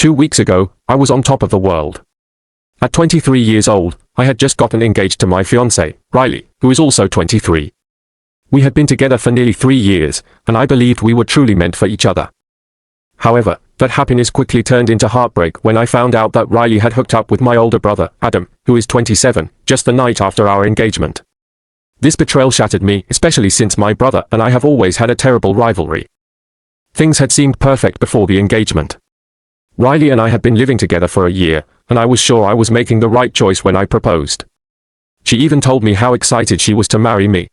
2 weeks ago, I was on top of the world. At 23 years old, I had just gotten engaged to my fiancée, Riley, who is also 23. We had been together for nearly 3 years, and I believed we were truly meant for each other. However, that happiness quickly turned into heartbreak when I found out that Riley had hooked up with my older brother, Adam, who is 27, just the night after our engagement. This betrayal shattered me, especially since my brother and I have always had a terrible rivalry. Things had seemed perfect before the engagement. Riley and I had been living together for a year, and I was sure I was making the right choice when I proposed. She even told me how excited she was to marry me.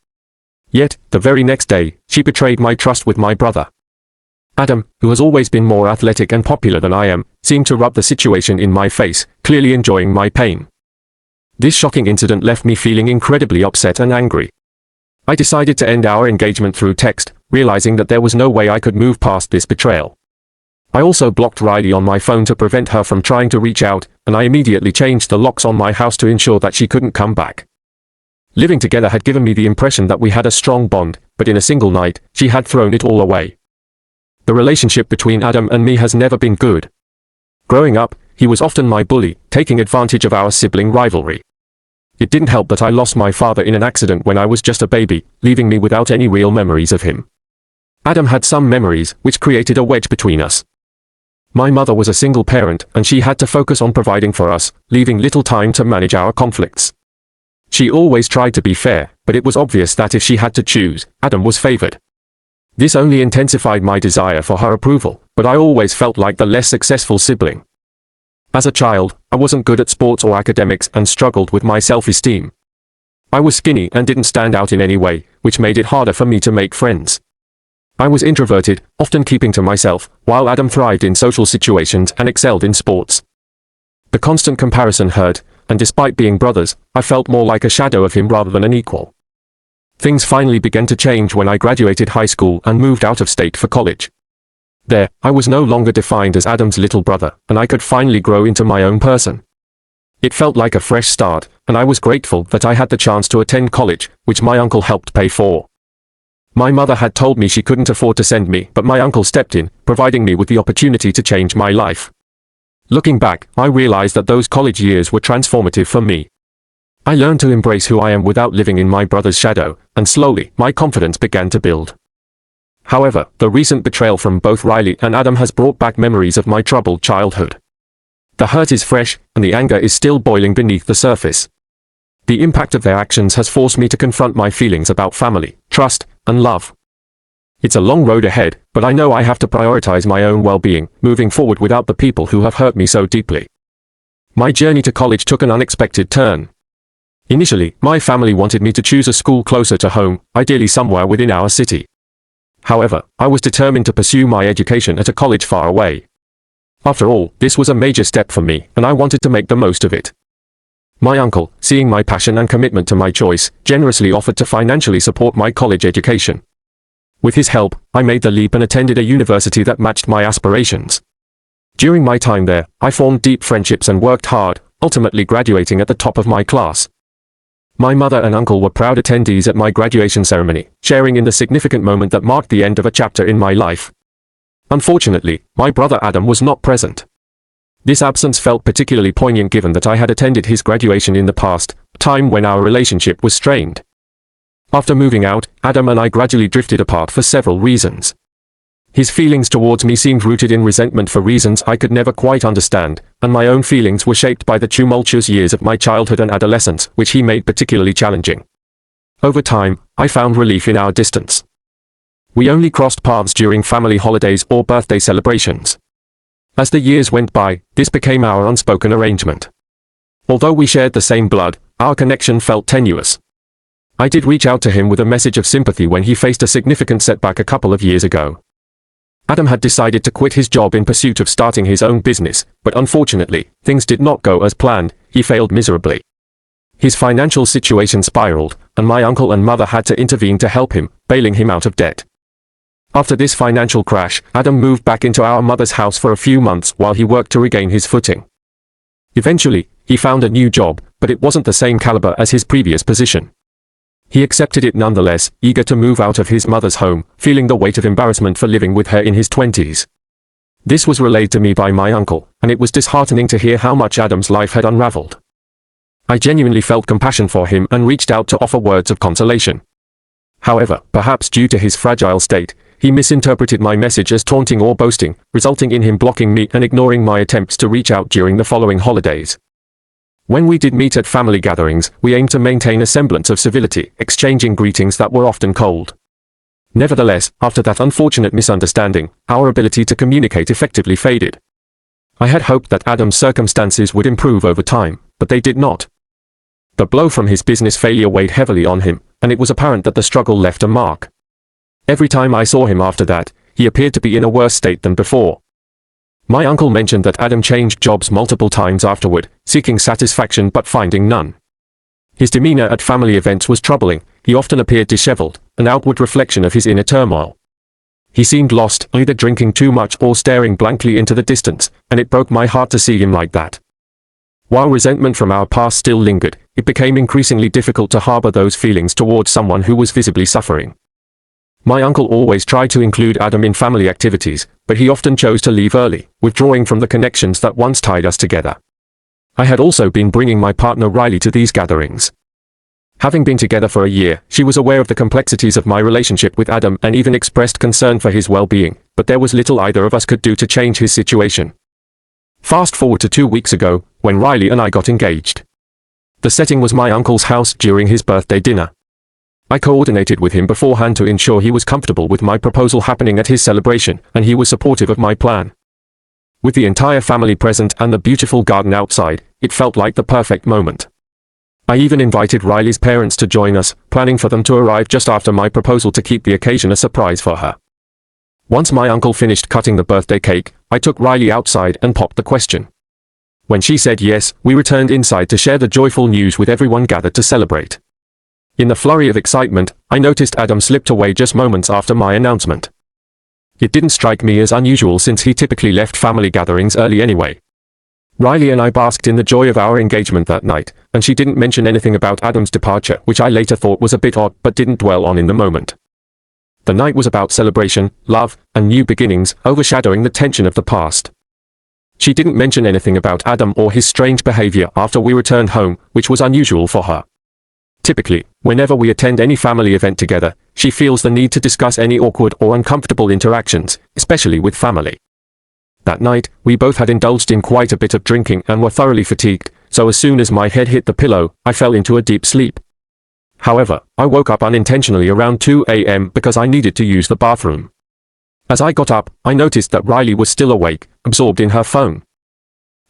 Yet, the very next day, she betrayed my trust with my brother. Adam, who has always been more athletic and popular than I am, seemed to rub the situation in my face, clearly enjoying my pain. This shocking incident left me feeling incredibly upset and angry. I decided to end our engagement through text, realizing that there was no way I could move past this betrayal. I also blocked Riley on my phone to prevent her from trying to reach out, and I immediately changed the locks on my house to ensure that she couldn't come back. Living together had given me the impression that we had a strong bond, but in a single night, she had thrown it all away. The relationship between Adam and me has never been good. Growing up, he was often my bully, taking advantage of our sibling rivalry. It didn't help that I lost my father in an accident when I was just a baby, leaving me without any real memories of him. Adam had some memories, which created a wedge between us. My mother was a single parent, and she had to focus on providing for us, leaving little time to manage our conflicts. She always tried to be fair, but it was obvious that if she had to choose, Adam was favored. This only intensified my desire for her approval, but I always felt like the less successful sibling. As a child, I wasn't good at sports or academics and struggled with my self-esteem. I was skinny and didn't stand out in any way, which made it harder for me to make friends. I was introverted, often keeping to myself, while Adam thrived in social situations and excelled in sports. The constant comparison hurt, and despite being brothers, I felt more like a shadow of him rather than an equal. Things finally began to change when I graduated high school and moved out of state for college. There, I was no longer defined as Adam's little brother, and I could finally grow into my own person. It felt like a fresh start, and I was grateful that I had the chance to attend college, which my uncle helped pay for. My mother had told me she couldn't afford to send me, but my uncle stepped in, providing me with the opportunity to change my life. Looking back, I realized that those college years were transformative for me. I learned to embrace who I am without living in my brother's shadow, and slowly, my confidence began to build. However, the recent betrayal from both Riley and Adam has brought back memories of my troubled childhood. The hurt is fresh, and the anger is still boiling beneath the surface. The impact of their actions has forced me to confront my feelings about family, trust, and love. It's a long road ahead, but I know I have to prioritize my own well-being, moving forward without the people who have hurt me so deeply. My journey to college took an unexpected turn. Initially, my family wanted me to choose a school closer to home, ideally somewhere within our city. However, I was determined to pursue my education at a college far away. After all, this was a major step for me, and I wanted to make the most of it. My uncle, seeing my passion and commitment to my choice, generously offered to financially support my college education. With his help, I made the leap and attended a university that matched my aspirations. During my time there, I formed deep friendships and worked hard, ultimately graduating at the top of my class. My mother and uncle were proud attendees at my graduation ceremony, sharing in the significant moment that marked the end of a chapter in my life. Unfortunately, my brother Adam was not present. This absence felt particularly poignant given that I had attended his graduation in the past, a time when our relationship was strained. After moving out, Adam and I gradually drifted apart for several reasons. His feelings towards me seemed rooted in resentment for reasons I could never quite understand, and my own feelings were shaped by the tumultuous years of my childhood and adolescence, which he made particularly challenging. Over time, I found relief in our distance. We only crossed paths during family holidays or birthday celebrations. As the years went by, this became our unspoken arrangement. Although we shared the same blood, our connection felt tenuous. I did reach out to him with a message of sympathy when he faced a significant setback a couple of years ago. Adam had decided to quit his job in pursuit of starting his own business, but unfortunately, things did not go as planned. He failed miserably. His financial situation spiraled, and my uncle and mother had to intervene to help him, bailing him out of debt. After this financial crash, Adam moved back into our mother's house for a few months while he worked to regain his footing. Eventually, he found a new job, but it wasn't the same caliber as his previous position. He accepted it nonetheless, eager to move out of his mother's home, feeling the weight of embarrassment for living with her in his 20s. This was relayed to me by my uncle, and it was disheartening to hear how much Adam's life had unraveled. I genuinely felt compassion for him and reached out to offer words of consolation. However, perhaps due to his fragile state, he misinterpreted my message as taunting or boasting, resulting in him blocking me and ignoring my attempts to reach out during the following holidays. When we did meet at family gatherings, we aimed to maintain a semblance of civility, exchanging greetings that were often cold. Nevertheless, after that unfortunate misunderstanding, our ability to communicate effectively faded. I had hoped that Adam's circumstances would improve over time, but they did not. The blow from his business failure weighed heavily on him, and it was apparent that the struggle left a mark. Every time I saw him after that, he appeared to be in a worse state than before. My uncle mentioned that Adam changed jobs multiple times afterward, seeking satisfaction but finding none. His demeanor at family events was troubling. He often appeared disheveled, an outward reflection of his inner turmoil. He seemed lost, either drinking too much or staring blankly into the distance, and it broke my heart to see him like that. While resentment from our past still lingered, it became increasingly difficult to harbor those feelings towards someone who was visibly suffering. My uncle always tried to include Adam in family activities, but he often chose to leave early, withdrawing from the connections that once tied us together. I had also been bringing my partner Riley to these gatherings. Having been together for a year, she was aware of the complexities of my relationship with Adam and even expressed concern for his well-being, but there was little either of us could do to change his situation. Fast forward to 2 weeks ago, when Riley and I got engaged. The setting was my uncle's house during his birthday dinner. I coordinated with him beforehand to ensure he was comfortable with my proposal happening at his celebration, and he was supportive of my plan. With the entire family present and the beautiful garden outside, it felt like the perfect moment. I even invited Riley's parents to join us, planning for them to arrive just after my proposal to keep the occasion a surprise for her. Once my uncle finished cutting the birthday cake, I took Riley outside and popped the question. When she said yes, we returned inside to share the joyful news with everyone gathered to celebrate. In the flurry of excitement, I noticed Adam slipped away just moments after my announcement. It didn't strike me as unusual since he typically left family gatherings early anyway. Riley and I basked in the joy of our engagement that night, and she didn't mention anything about Adam's departure, which I later thought was a bit odd but didn't dwell on in the moment. The night was about celebration, love, and new beginnings, overshadowing the tension of the past. She didn't mention anything about Adam or his strange behavior after we returned home, which was unusual for her. Typically, whenever we attend any family event together, she feels the need to discuss any awkward or uncomfortable interactions, especially with family. That night, we both had indulged in quite a bit of drinking and were thoroughly fatigued, so as soon as my head hit the pillow, I fell into a deep sleep. However, I woke up unintentionally around 2 a.m. because I needed to use the bathroom. As I got up, I noticed that Riley was still awake, absorbed in her phone.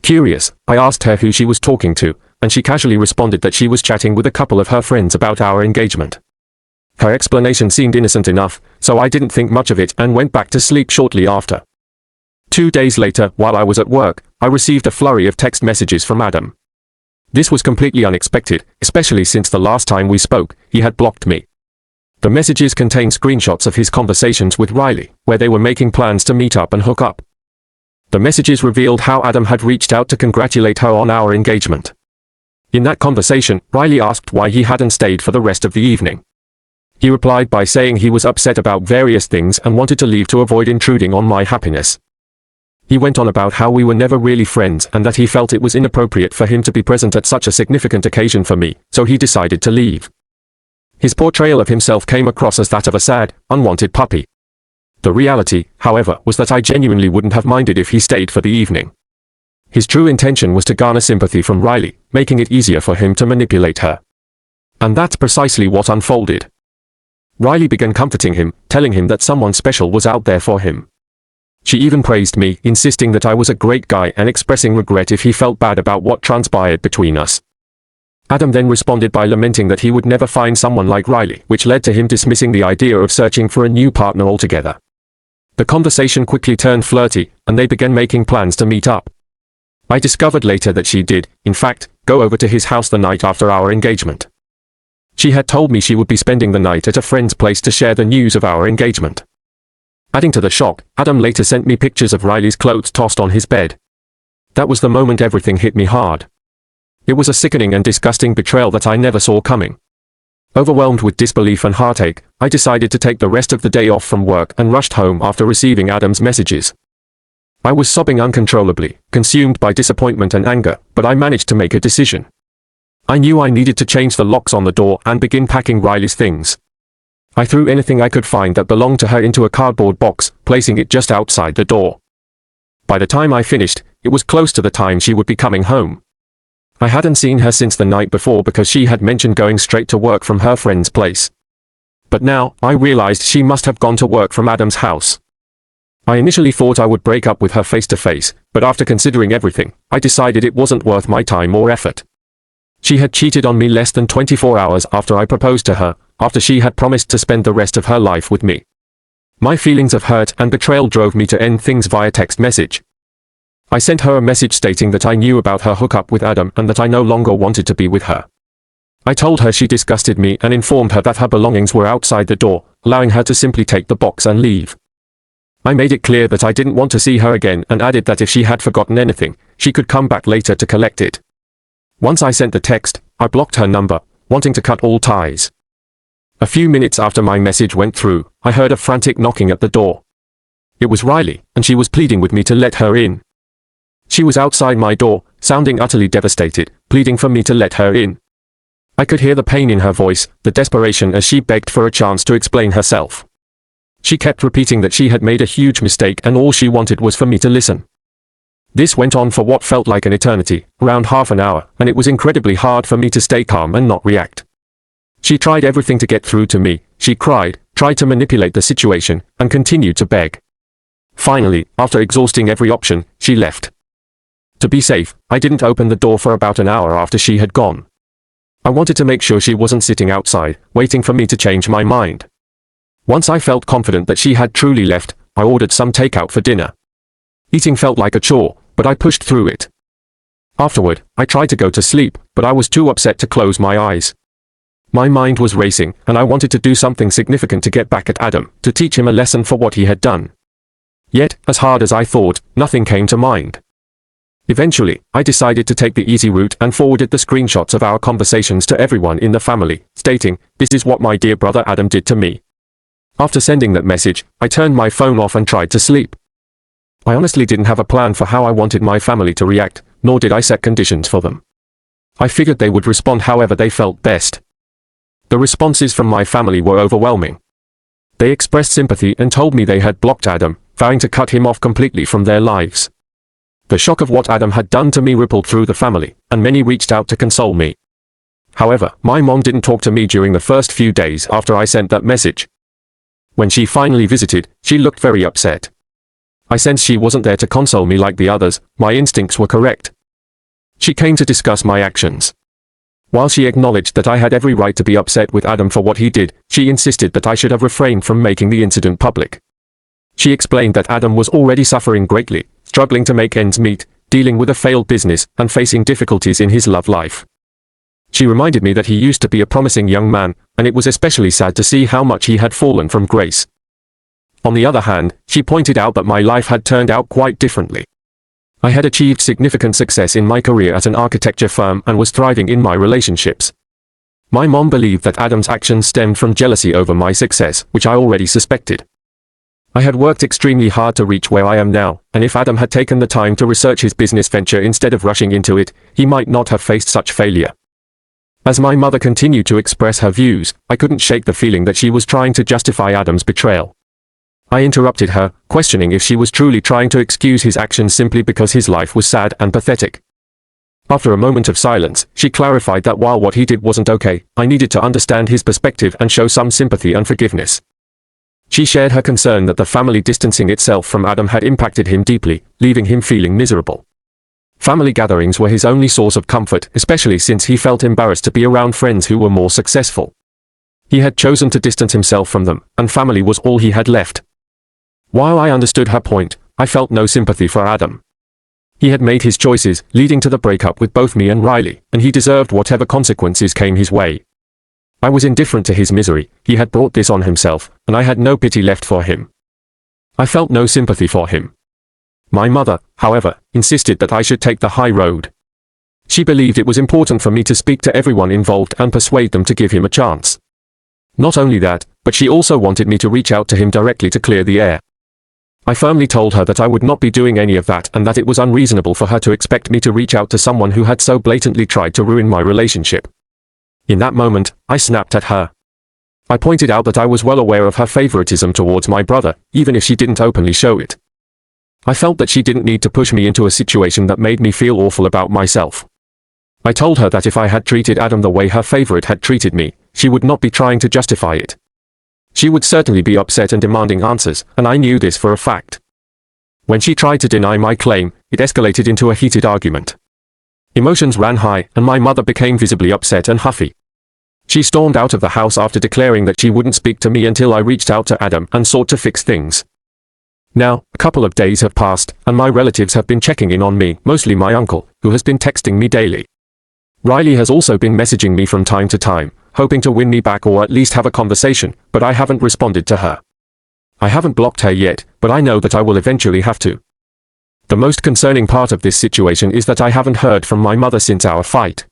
Curious, I asked her who she was talking to, and she casually responded that she was chatting with a couple of her friends about our engagement. Her explanation seemed innocent enough, so I didn't think much of it and went back to sleep shortly after. 2 days later, while I was at work, I received a flurry of text messages from Adam. This was completely unexpected, especially since the last time we spoke, he had blocked me. The messages contained screenshots of his conversations with Riley, where they were making plans to meet up and hook up. The messages revealed how Adam had reached out to congratulate her on our engagement. In that conversation, Riley asked why he hadn't stayed for the rest of the evening. He replied by saying he was upset about various things and wanted to leave to avoid intruding on my happiness. He went on about how we were never really friends and that he felt it was inappropriate for him to be present at such a significant occasion for me, so he decided to leave. His portrayal of himself came across as that of a sad, unwanted puppy. The reality, however, was that I genuinely wouldn't have minded if he stayed for the evening. His true intention was to garner sympathy from Riley, making it easier for him to manipulate her. And that's precisely what unfolded. Riley began comforting him, telling him that someone special was out there for him. She even praised me, insisting that I was a great guy and expressing regret if he felt bad about what transpired between us. Adam then responded by lamenting that he would never find someone like Riley, which led to him dismissing the idea of searching for a new partner altogether. The conversation quickly turned flirty, and they began making plans to meet up. I discovered later that she did, in fact, go over to his house the night after our engagement. She had told me she would be spending the night at a friend's place to share the news of our engagement. Adding to the shock, Adam later sent me pictures of Riley's clothes tossed on his bed. That was the moment everything hit me hard. It was a sickening and disgusting betrayal that I never saw coming. Overwhelmed with disbelief and heartache, I decided to take the rest of the day off from work and rushed home after receiving Adam's messages. I was sobbing uncontrollably, consumed by disappointment and anger, but I managed to make a decision. I knew I needed to change the locks on the door and begin packing Riley's things. I threw anything I could find that belonged to her into a cardboard box, placing it just outside the door. By the time I finished, it was close to the time she would be coming home. I hadn't seen her since the night before because she had mentioned going straight to work from her friend's place. But now, I realized she must have gone to work from Adam's house. I initially thought I would break up with her face to face, but after considering everything, I decided it wasn't worth my time or effort. She had cheated on me less than 24 hours after I proposed to her, after she had promised to spend the rest of her life with me. My feelings of hurt and betrayal drove me to end things via text message. I sent her a message stating that I knew about her hookup with Adam and that I no longer wanted to be with her. I told her she disgusted me and informed her that her belongings were outside the door, allowing her to simply take the box and leave. I made it clear that I didn't want to see her again and added that if she had forgotten anything, she could come back later to collect it. Once I sent the text, I blocked her number, wanting to cut all ties. A few minutes after my message went through, I heard a frantic knocking at the door. It was Riley, and she was pleading with me to let her in. She was outside my door, sounding utterly devastated, pleading for me to let her in. I could hear the pain in her voice, the desperation as she begged for a chance to explain herself. She kept repeating that she had made a huge mistake and all she wanted was for me to listen. This went on for what felt like an eternity, around half an hour, and it was incredibly hard for me to stay calm and not react. She tried everything to get through to me. She cried, tried to manipulate the situation, and continued to beg. Finally, after exhausting every option, she left. To be safe, I didn't open the door for about an hour after she had gone. I wanted to make sure she wasn't sitting outside, waiting for me to change my mind. Once I felt confident that she had truly left, I ordered some takeout for dinner. Eating felt like a chore, but I pushed through it. Afterward, I tried to go to sleep, but I was too upset to close my eyes. My mind was racing, and I wanted to do something significant to get back at Adam, to teach him a lesson for what he had done. Yet, as hard as I thought, nothing came to mind. Eventually, I decided to take the easy route and forwarded the screenshots of our conversations to everyone in the family, stating, "This is what my dear brother Adam did to me." After sending that message, I turned my phone off and tried to sleep. I honestly didn't have a plan for how I wanted my family to react, nor did I set conditions for them. I figured they would respond however they felt best. The responses from my family were overwhelming. They expressed sympathy and told me they had blocked Adam, vowing to cut him off completely from their lives. The shock of what Adam had done to me rippled through the family, and many reached out to console me. However, my mom didn't talk to me during the first few days after I sent that message. When she finally visited, she looked very upset. I sensed she wasn't there to console me like the others. My instincts were correct. She came to discuss my actions. While she acknowledged that I had every right to be upset with Adam for what he did, she insisted that I should have refrained from making the incident public. She explained that Adam was already suffering greatly, struggling to make ends meet, dealing with a failed business, and facing difficulties in his love life. She reminded me that he used to be a promising young man, and it was especially sad to see how much he had fallen from grace. On the other hand, she pointed out that my life had turned out quite differently. I had achieved significant success in my career at an architecture firm and was thriving in my relationships. My mom believed that Adam's actions stemmed from jealousy over my success, which I already suspected. I had worked extremely hard to reach where I am now, and if Adam had taken the time to research his business venture instead of rushing into it, he might not have faced such failure. As my mother continued to express her views, I couldn't shake the feeling that she was trying to justify Adam's betrayal. I interrupted her, questioning if she was truly trying to excuse his actions simply because his life was sad and pathetic. After a moment of silence, she clarified that while what he did wasn't okay, I needed to understand his perspective and show some sympathy and forgiveness. She shared her concern that the family distancing itself from Adam had impacted him deeply, leaving him feeling miserable. Family gatherings were his only source of comfort, especially since he felt embarrassed to be around friends who were more successful. He had chosen to distance himself from them, and family was all he had left. While I understood her point, I felt no sympathy for Adam. He had made his choices, leading to the breakup with both me and Riley, and he deserved whatever consequences came his way. I was indifferent to his misery. He had brought this on himself, and I had no pity left for him. I felt no sympathy for him. My mother, however, insisted that I should take the high road. She believed it was important for me to speak to everyone involved and persuade them to give him a chance. Not only that, but she also wanted me to reach out to him directly to clear the air. I firmly told her that I would not be doing any of that and that it was unreasonable for her to expect me to reach out to someone who had so blatantly tried to ruin my relationship. In that moment, I snapped at her. I pointed out that I was well aware of her favoritism towards my brother, even if she didn't openly show it. I felt that she didn't need to push me into a situation that made me feel awful about myself. I told her that if I had treated Adam the way her favorite had treated me, she would not be trying to justify it. She would certainly be upset and demanding answers, and I knew this for a fact. When she tried to deny my claim, it escalated into a heated argument. Emotions ran high, and my mother became visibly upset and huffy. She stormed out of the house after declaring that she wouldn't speak to me until I reached out to Adam and sought to fix things. Now, a couple of days have passed, and my relatives have been checking in on me, mostly my uncle, who has been texting me daily. Riley has also been messaging me from time to time, hoping to win me back or at least have a conversation, but I haven't responded to her. I haven't blocked her yet, but I know that I will eventually have to. The most concerning part of this situation is that I haven't heard from my mother since our fight.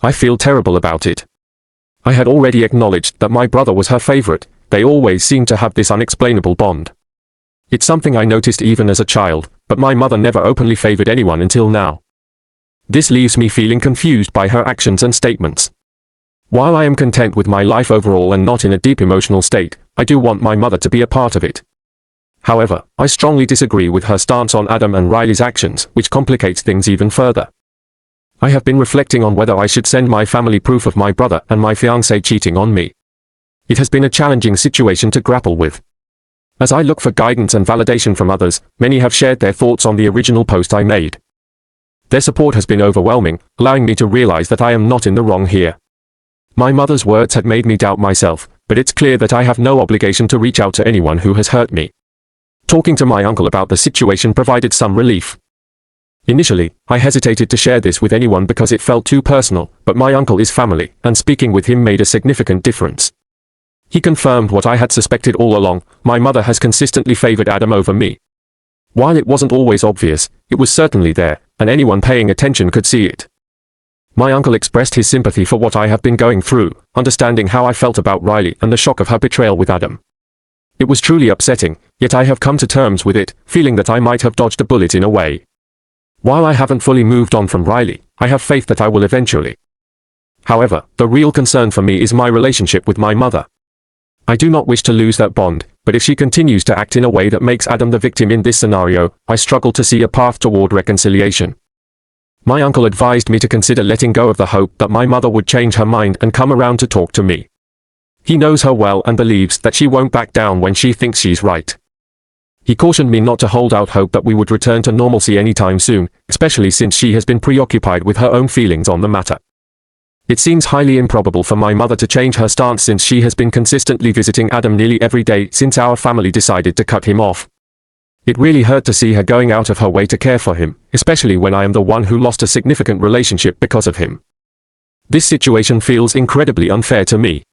I feel terrible about it. I had already acknowledged that my brother was her favorite. They always seem to have this unexplainable bond. It's something I noticed even as a child, but my mother never openly favored anyone until now. This leaves me feeling confused by her actions and statements. While I am content with my life overall and not in a deep emotional state, I do want my mother to be a part of it. However, I strongly disagree with her stance on Adam and Riley's actions, which complicates things even further. I have been reflecting on whether I should send my family proof of my brother and my fiancée cheating on me. It has been a challenging situation to grapple with. As I look for guidance and validation from others, many have shared their thoughts on the original post I made. Their support has been overwhelming, allowing me to realize that I am not in the wrong here. My mother's words had made me doubt myself, but it's clear that I have no obligation to reach out to anyone who has hurt me. Talking to my uncle about the situation provided some relief. Initially, I hesitated to share this with anyone because it felt too personal, but my uncle is family, and speaking with him made a significant difference. He confirmed what I had suspected all along: my mother has consistently favored Adam over me. While it wasn't always obvious, it was certainly there, and anyone paying attention could see it. My uncle expressed his sympathy for what I have been going through, understanding how I felt about Riley and the shock of her betrayal with Adam. It was truly upsetting, yet I have come to terms with it, feeling that I might have dodged a bullet in a way. While I haven't fully moved on from Riley, I have faith that I will eventually. However, the real concern for me is my relationship with my mother. I do not wish to lose that bond, but if she continues to act in a way that makes Adam the victim in this scenario, I struggle to see a path toward reconciliation. My uncle advised me to consider letting go of the hope that my mother would change her mind and come around to talk to me. He knows her well and believes that she won't back down when she thinks she's right. He cautioned me not to hold out hope that we would return to normalcy anytime soon, especially since she has been preoccupied with her own feelings on the matter. It seems highly improbable for my mother to change her stance since she has been consistently visiting Adam nearly every day since our family decided to cut him off. It really hurt to see her going out of her way to care for him, especially when I am the one who lost a significant relationship because of him. This situation feels incredibly unfair to me.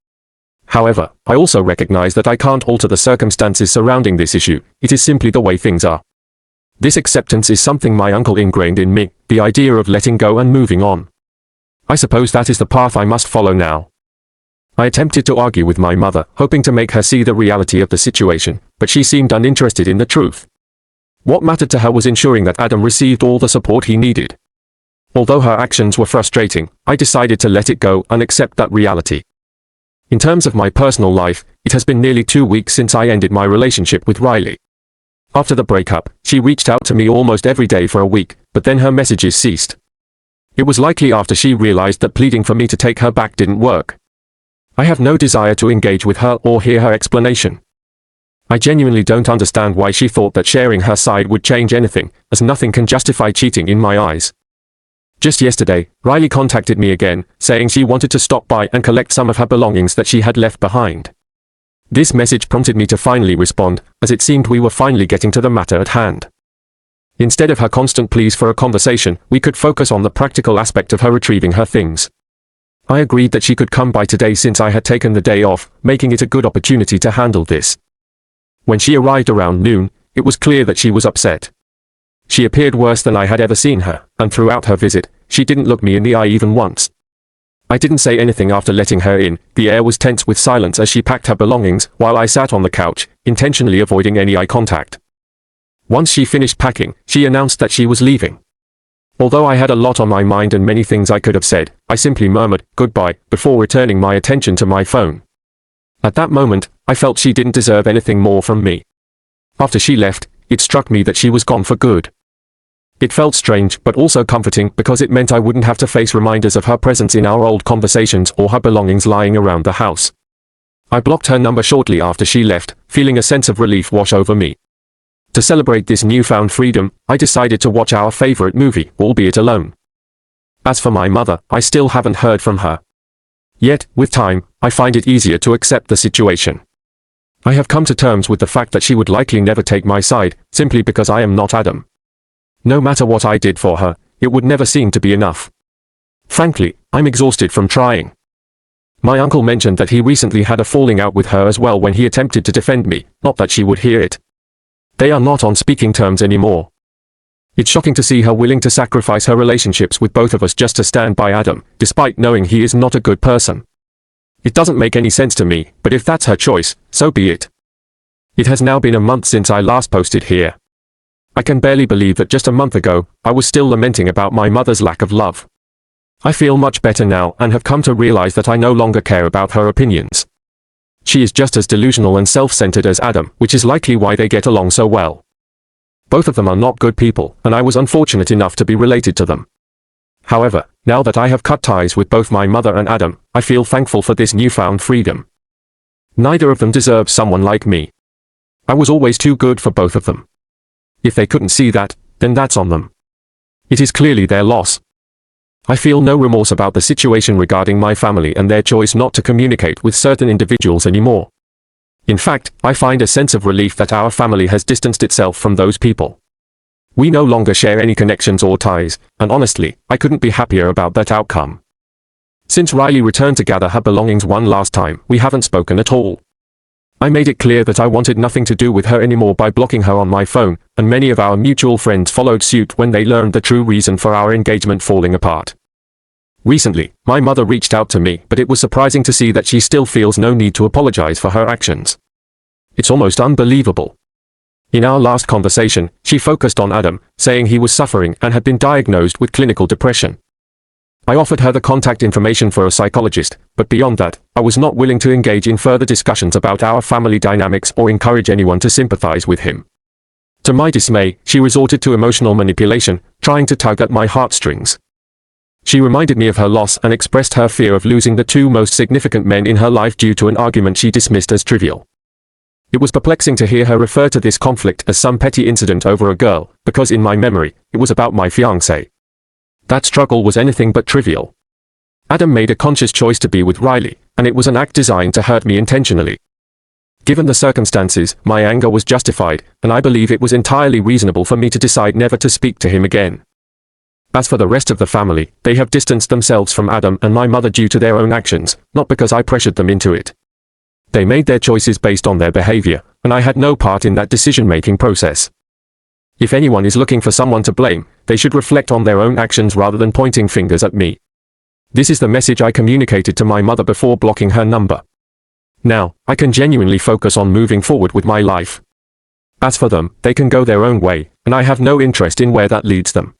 However, I also recognize that I can't alter the circumstances surrounding this issue. It is simply the way things are. This acceptance is something my uncle ingrained in me, the idea of letting go and moving on. I suppose that is the path I must follow now. I attempted to argue with my mother, hoping to make her see the reality of the situation, but she seemed uninterested in the truth. What mattered to her was ensuring that Adam received all the support he needed. Although her actions were frustrating, I decided to let it go and accept that reality. In terms of my personal life, it has been nearly 2 weeks since I ended my relationship with Riley. After the breakup, she reached out to me almost every day for a week, but then her messages ceased. It was likely after she realized that pleading for me to take her back didn't work. I have no desire to engage with her or hear her explanation. I genuinely don't understand why she thought that sharing her side would change anything, as nothing can justify cheating in my eyes. Just yesterday, Riley contacted me again, saying she wanted to stop by and collect some of her belongings that she had left behind. This message prompted me to finally respond, as it seemed we were finally getting to the matter at hand. Instead of her constant pleas for a conversation, we could focus on the practical aspect of her retrieving her things. I agreed that she could come by today since I had taken the day off, making it a good opportunity to handle this. When she arrived around noon, it was clear that she was upset. She appeared worse than I had ever seen her, and throughout her visit, she didn't look me in the eye even once. I didn't say anything after letting her in. The air was tense with silence as she packed her belongings, while I sat on the couch, intentionally avoiding any eye contact. Once she finished packing, she announced that she was leaving. Although I had a lot on my mind and many things I could have said, I simply murmured, "Goodbye," before returning my attention to my phone. At that moment, I felt she didn't deserve anything more from me. After she left, it struck me that she was gone for good. It felt strange, but also comforting, because it meant I wouldn't have to face reminders of her presence in our old conversations or her belongings lying around the house. I blocked her number shortly after she left, feeling a sense of relief wash over me. To celebrate this newfound freedom, I decided to watch our favorite movie, albeit alone. As for my mother, I still haven't heard from her. Yet, with time, I find it easier to accept the situation. I have come to terms with the fact that she would likely never take my side, simply because I am not Adam. No matter what I did for her, it would never seem to be enough. Frankly, I'm exhausted from trying. My uncle mentioned that he recently had a falling out with her as well when he attempted to defend me, not that she would hear it. They are not on speaking terms anymore. It's shocking to see her willing to sacrifice her relationships with both of us just to stand by Adam, despite knowing he is not a good person. It doesn't make any sense to me, but if that's her choice, so be it. It has now been a month since I last posted here. I can barely believe that just a month ago, I was still lamenting about my mother's lack of love. I feel much better now and have come to realize that I no longer care about her opinions. She is just as delusional and self-centered as Adam, which is likely why they get along so well. Both of them are not good people, and I was unfortunate enough to be related to them. However, now that I have cut ties with both my mother and Adam, I feel thankful for this newfound freedom. Neither of them deserves someone like me. I was always too good for both of them. If they couldn't see that, then that's on them. It is clearly their loss. I feel no remorse about the situation regarding my family and their choice not to communicate with certain individuals anymore. In fact, I find a sense of relief that our family has distanced itself from those people. We no longer share any connections or ties, and honestly, I couldn't be happier about that outcome. Since Riley returned to gather her belongings one last time, we haven't spoken at all. I made it clear that I wanted nothing to do with her anymore by blocking her on my phone, and many of our mutual friends followed suit when they learned the true reason for our engagement falling apart. Recently, my mother reached out to me, but it was surprising to see that she still feels no need to apologize for her actions. It's almost unbelievable. In our last conversation, she focused on Adam, saying he was suffering and had been diagnosed with clinical depression. I offered her the contact information for a psychologist, but beyond that, I was not willing to engage in further discussions about our family dynamics or encourage anyone to sympathize with him. To my dismay, she resorted to emotional manipulation, trying to tug at my heartstrings. She reminded me of her loss and expressed her fear of losing the two most significant men in her life due to an argument she dismissed as trivial. It was perplexing to hear her refer to this conflict as some petty incident over a girl, because in my memory, it was about my fiancée. That struggle was anything but trivial. Adam made a conscious choice to be with Riley, and it was an act designed to hurt me intentionally. Given the circumstances, my anger was justified, and I believe it was entirely reasonable for me to decide never to speak to him again. As for the rest of the family, they have distanced themselves from Adam and my mother due to their own actions, not because I pressured them into it. They made their choices based on their behavior, and I had no part in that decision-making process. If anyone is looking for someone to blame, they should reflect on their own actions rather than pointing fingers at me. This is the message I communicated to my mother before blocking her number. Now, I can genuinely focus on moving forward with my life. As for them, they can go their own way, and I have no interest in where that leads them.